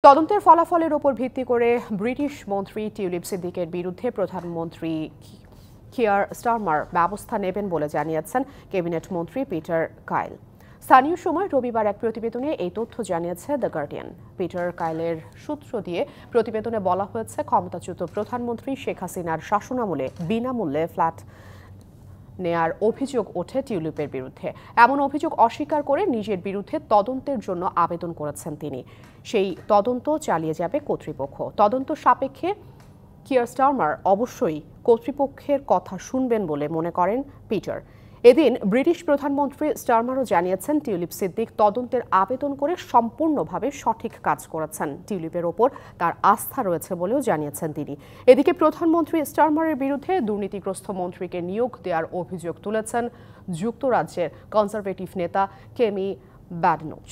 তদন্তের ফলাফলের উপর ভিত্তি করে ব্রিটিশ মন্ত্রী টিউলিপ সিদ্দিকের বিরুদ্ধে প্রধানমন্ত্রী কিয়ার স্টারমার ব্যবস্থা নেবেন বলে জানিয়েছেন ক্যাবিনেট মন্ত্রী পিটার কাইল। স্থানীয় সময় রবিবার এক প্রতিবেদনে এই তথ্য জানিয়েছে দ্য গার্ডিয়ান। পিটার কাইলের সূত্র দিয়ে প্রতিবেদনে বলা হয়েছে, ক্ষমতাচ্যুত প্রধানমন্ত্রী শেখ হাসিনার শাসনামলে বিনামূল্যে ফ্ল্যাট নেয়ার অভিযোগ ওঠে টিউলিপের বিরুদ্ধে। এমন অভিযোগ অস্বীকার করে নিজের বিরুদ্ধে তদন্তের জন্য আবেদন করেছেন তিনি। সেই তদন্ত চালিয়ে যাবে কর্তৃপক্ষ। তদন্ত সাপেক্ষে কিয়ার স্টারমার অবশ্যই কর্তৃপক্ষের কথা শুনবেন বলে মনে করেন পিটার। এদিন ব্রিটিশ প্রধানমন্ত্রী স্টারমারও জানিয়েছেন, টিউলিপ সিদ্দিক তদন্তের আবেদন করে সম্পূর্ণভাবে সঠিক কাজ করেছেন। টিউলিপের ওপর তার আস্থা রয়েছে বলেও জানিয়েছেন তিনি। এদিকে প্রধানমন্ত্রী স্টারমারের বিরুদ্ধে দুর্নীতিগ্রস্ত মন্ত্রীকে নিয়োগ দেওয়ার অভিযোগ তুলেছেন যুক্তরাজ্যের কনজারভেটিভ নেতা কেমি ব্যাডনোচ।